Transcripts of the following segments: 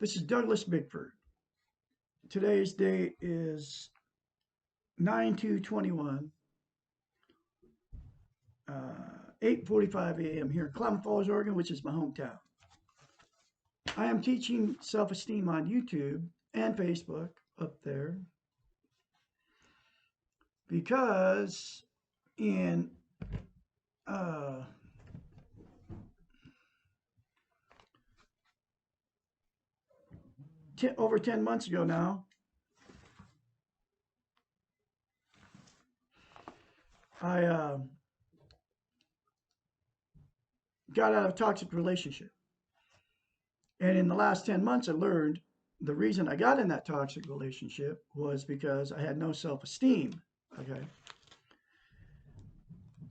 This is Douglas Bickford. Today's date is 9/2/21, 8:45 a.m. here in Klamath Falls, Oregon, which is my hometown. I am teaching self-esteem on YouTube and Facebook up there because in over 10 months ago now, I got out of a toxic relationship. And in the last 10 months, I learned the reason I got in that toxic relationship was because I had no self-esteem. Okay.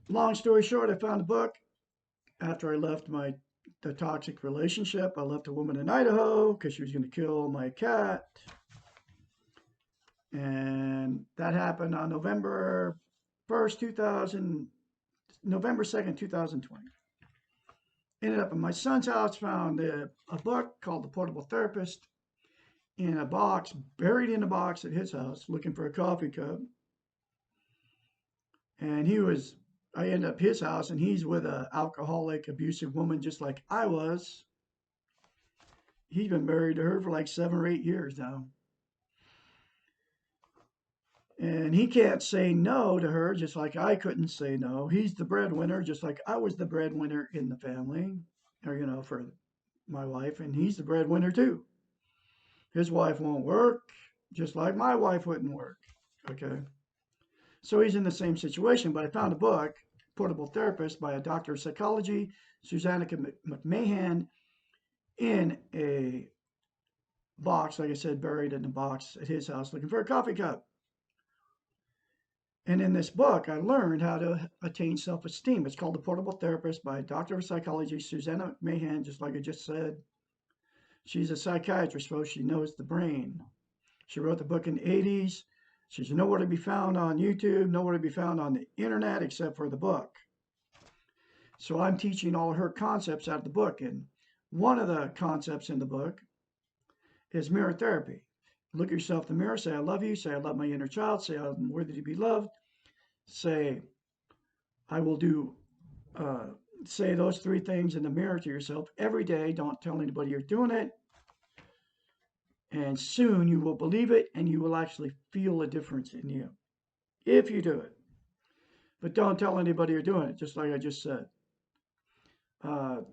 Long story short, I found a book after I left the toxic relationship. I left a woman in Idaho because she was going to kill my cat. And that happened on November 2nd, 2020. Ended up in my son's house, found a book called The Portable Therapist in a box, buried in a box at his house, looking for a coffee cup. And I ended up at his house, and he's with an alcoholic, abusive woman just like I was. He's been married to her for like 7 or 8 years now. And he can't say no to her, just like I couldn't say no. He's the breadwinner, just like I was the breadwinner in the family, or, for my wife, and he's the breadwinner too. His wife won't work, just like my wife wouldn't work. Okay. So he's in the same situation, but I found a book, Portable Therapist, by a doctor of psychology, Susanna McMahon, in a box, like I said, buried in a box at his house, looking for a coffee cup. And in this book, I learned how to attain self-esteem. It's called The Portable Therapist by a doctor of psychology, Susanna McMahon, just like I just said. She's a psychiatrist, so she knows the brain. She wrote the book in the 80s. She's nowhere to be found on YouTube, nowhere to be found on the internet except for the book. So I'm teaching all her concepts out of the book. And one of the concepts in the book is mirror therapy. Look at yourself in the mirror, say, I love you, say, I love my inner child, say, I'm worthy to be loved, say, I will say those 3 things in the mirror to yourself every day. Don't tell anybody you're doing it. And soon you will believe it, and you will actually feel a difference in you if you do it. But don't tell anybody you're doing it, just like I just said. You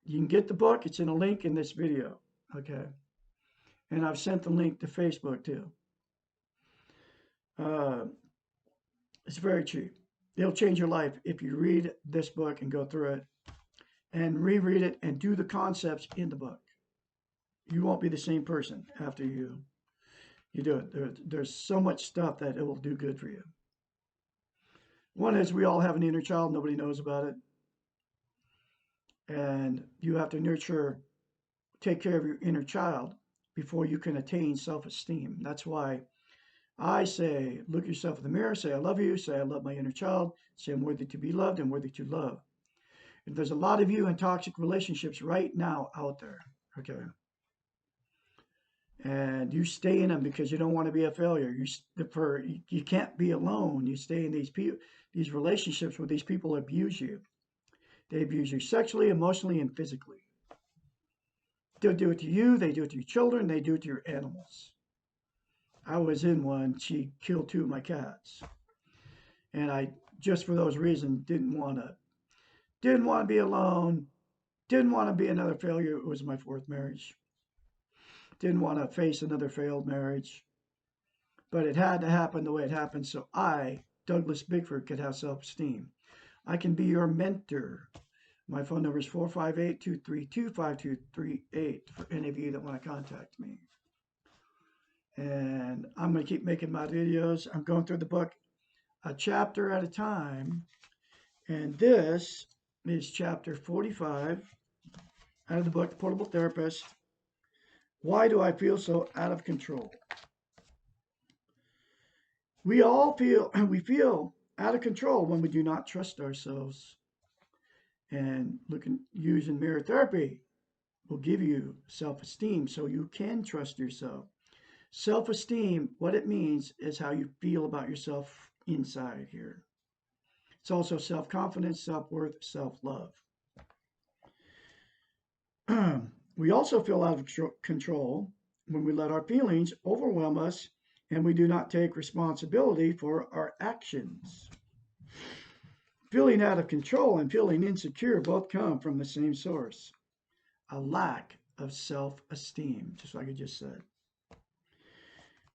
can get the book. It's in a link in this video. Okay. And I've sent the link to Facebook too. It's very cheap. It'll change your life if you read this book and go through it and reread it and do the concepts in the book. You won't be the same person after you do it. There's so much stuff that it will do good for you. One is we all have an inner child. Nobody knows about it. And you have to take care of your inner child before you can attain self-esteem. That's why I say, look yourself in the mirror, say, I love you, say, I love my inner child, say, I'm worthy to be loved and worthy to love. And there's a lot of you in toxic relationships right now out there, okay? And you stay in them because you don't want to be a failure. You can't be alone. You stay in these relationships where these people abuse you. They abuse you sexually, emotionally, and physically. They'll do it to you, they do it to your children, they do it to your animals. I was in one, she killed 2 of my cats. And I, just for those reasons, didn't want to be alone, didn't want to be another failure. It was my 4th marriage. Didn't want to face another failed marriage. But it had to happen the way it happened so I, Douglas Bickford, could have self-esteem. I can be your mentor. My phone number is 458-232-5238 for any of you that want to contact me. And I'm going to keep making my videos. I'm going through the book a chapter at a time. And this is chapter 45 out of the book, The Portable Therapist. Why do I feel so out of control? We feel out of control when we do not trust ourselves. And using mirror therapy, will give you self-esteem so you can trust yourself. Self-esteem, what it means is how you feel about yourself inside here. It's also self-confidence, self-worth, self-love. We also feel out of control when we let our feelings overwhelm us and we do not take responsibility for our actions. Feeling out of control and feeling insecure both come from the same source, a lack of self-esteem, just like I just said.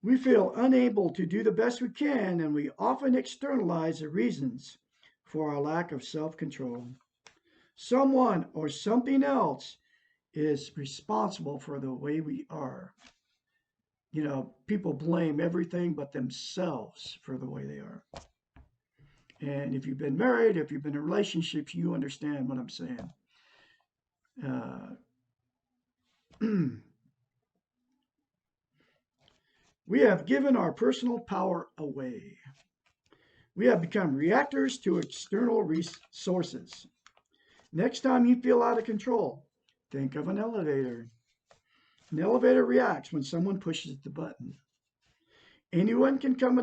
We feel unable to do the best we can, and we often externalize the reasons for our lack of self-control. Someone or something else is responsible for the way we are. You know, people blame everything but themselves for the way they are. And if you've been married, if you've been in relationships, you understand what I'm saying. We have given our personal power away. We have become reactors to external resources. Next time you feel out of control, think of an elevator. An elevator reacts when someone pushes the button. Anyone can come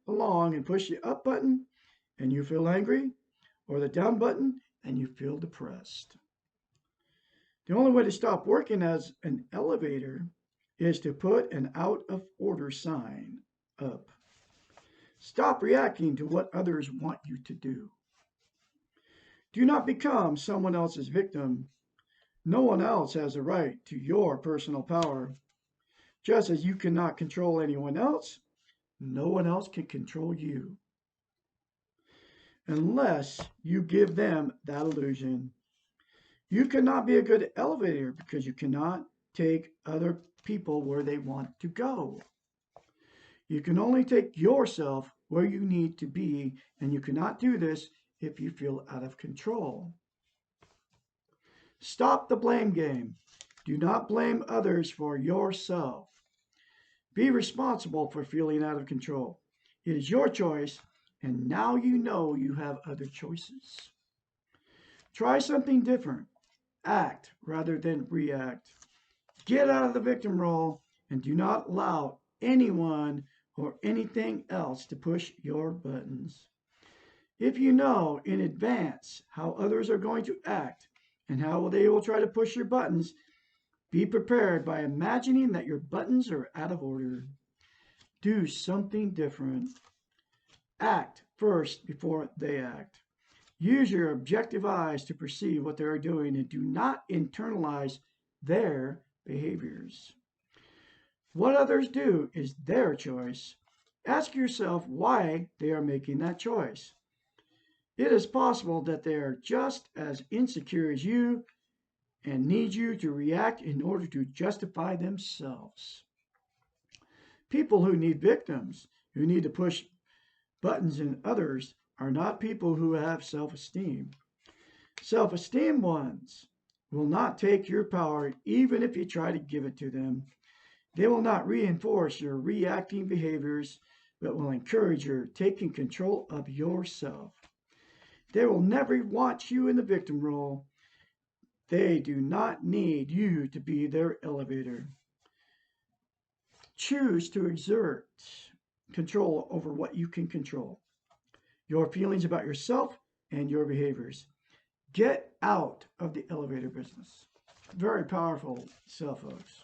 along and push the up button and you feel angry, or the down button and you feel depressed. The only way to stop working as an elevator is to put an out of order sign up. Stop reacting to what others want you to do. Do not become someone else's victim. No one else has a right to your personal power. Just as you cannot control anyone else, no one else can control you. Unless you give them that illusion. You cannot be a good elevator because you cannot take other people where they want to go. You can only take yourself where you need to be, and you cannot do this if you feel out of control. Stop the blame game. Do not blame others for yourself. Be responsible for feeling out of control. It is your choice, and now you know you have other choices. Try something different. Act rather than react. Get out of the victim role and do not allow anyone or anything else to push your buttons. If you know in advance how others are going to act and how they will try to push your buttons, be prepared by imagining that your buttons are out of order. Do something different. Act first before they act. Use your objective eyes to perceive what they are doing and do not internalize their behaviors. What others do is their choice. Ask yourself why they are making that choice. It is possible that they are just as insecure as you and need you to react in order to justify themselves. People who need victims, who need to push buttons in others, are not people who have self-esteem. Self-esteem ones will not take your power even if you try to give it to them. They will not reinforce your reacting behaviors, but will encourage your taking control of yourself. They will never want you in the victim role. They do not need you to be their elevator. Choose to exert control over what you can control. Your feelings about yourself and your behaviors. Get out of the elevator business. Very powerful stuff, folks.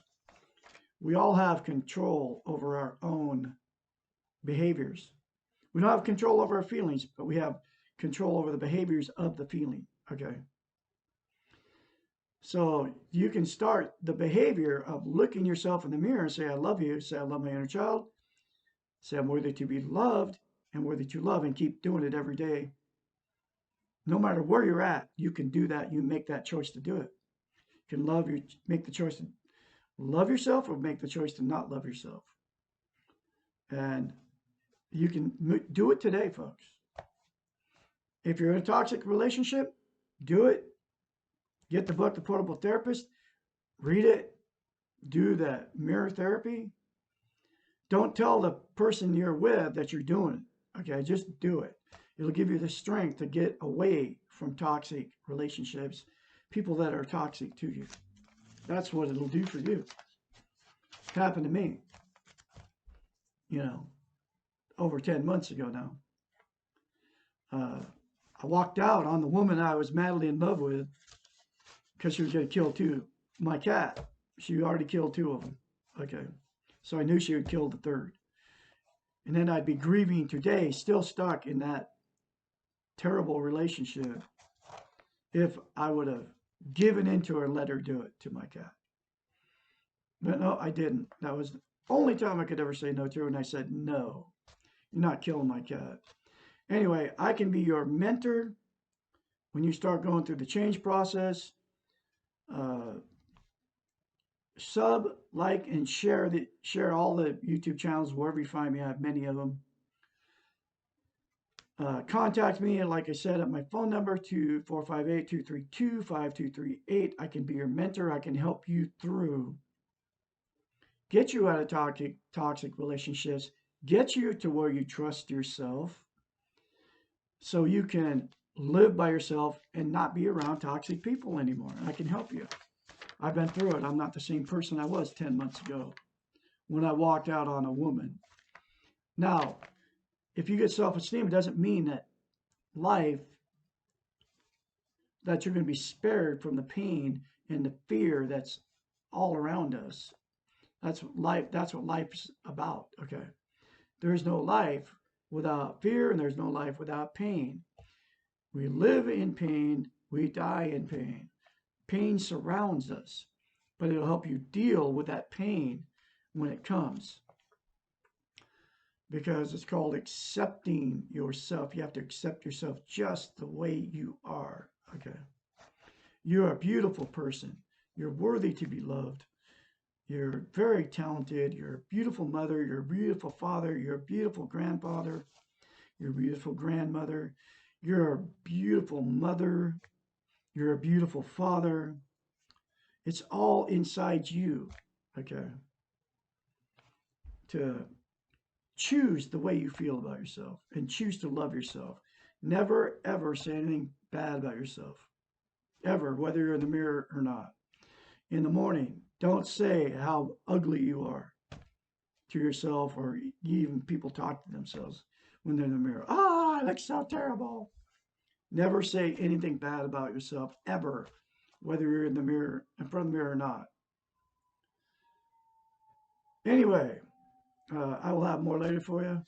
We all have control over our own behaviors. We don't have control over our feelings, but we have control over the behaviors of the feeling. Okay. So you can start the behavior of looking yourself in the mirror and say, I love you. Say, I love my inner child. Say, I'm worthy to be loved and worthy to love, and keep doing it every day. No matter where you're at, you can do that. You make that choice to do it. You can make the choice to love yourself or make the choice to not love yourself. And you can do it today, folks. If you're in a toxic relationship, do it. Get the book, The Portable Therapist. Read it. Do that mirror therapy. Don't tell the person you're with that you're doing it. Okay, just do it. It'll give you the strength to get away from toxic relationships, people that are toxic to you. That's what it'll do for you. It happened to me, you know, over 10 months ago now. I walked out on the woman I was madly in love with because she was going to kill my cat. She already killed 2 of them. Okay. So I knew she would kill the 3rd. And then I'd be grieving today, still stuck in that terrible relationship, if I would have given into her and let her do it to my cat. But no, I didn't. That was the only time I could ever say no to her, and I said, no, you're not killing my cat. Anyway, I can be your mentor when you start going through the change process. Sub, like, and share all the YouTube channels wherever you find me. I have many of them. Contact me, like I said, at my phone number, 458-232-5238. I can be your mentor. I can help you through, get you out of toxic relationships, get you to where you trust yourself so you can live by yourself and not be around toxic people anymore. I can help you. I've been through it. I'm not the same person I was 10 months ago when I walked out on a woman. Now, if you get self-esteem, it doesn't mean that that you're going to be spared from the pain and the fear that's all around us. That's what life's about. Okay. There's no life without fear, and there's no life without pain. We live in pain, we die in pain. Pain surrounds us, but it'll help you deal with that pain when it comes. Because it's called accepting yourself. You have to accept yourself just the way you are. Okay. You're a beautiful person. You're worthy to be loved. You're very talented. You're a beautiful mother. You're a beautiful father. You're a beautiful grandfather. You're a beautiful grandmother. You're a beautiful mother. You're a beautiful father. It's all inside you. Okay. To choose the way you feel about yourself and choose to love yourself. Never, ever say anything bad about yourself. Ever, whether you're in the mirror or not. In the morning, don't say how ugly you are to yourself, or even people talk to themselves when they're in the mirror. I look so terrible. Never say anything bad about yourself, ever, whether you're in the mirror, in front of the mirror or not. Anyway, I will have more later for you.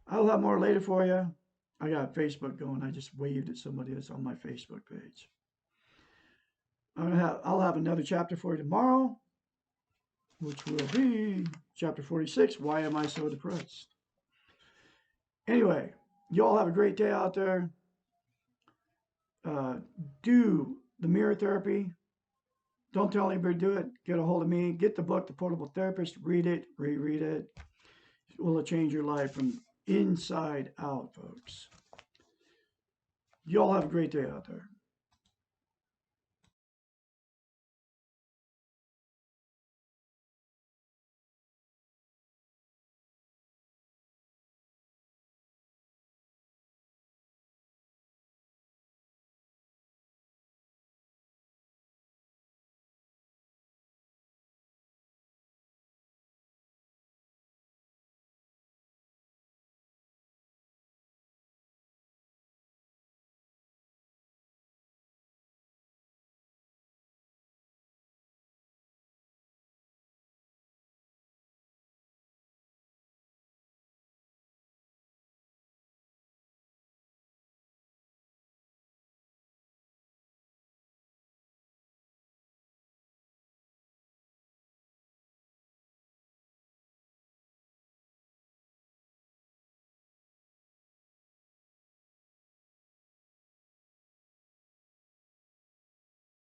I'll have more later for you. I got Facebook going. I just waved at somebody that's on my Facebook page. I'll have another chapter for you tomorrow, which will be chapter 46, Why Am I So Depressed? Anyway, you all have a great day out there. Do the mirror therapy. Don't tell anybody to do it. Get a hold of me. Get the book, The Portable Therapist. Read it. Reread it. It will change your life from inside out, folks. You all have a great day out there.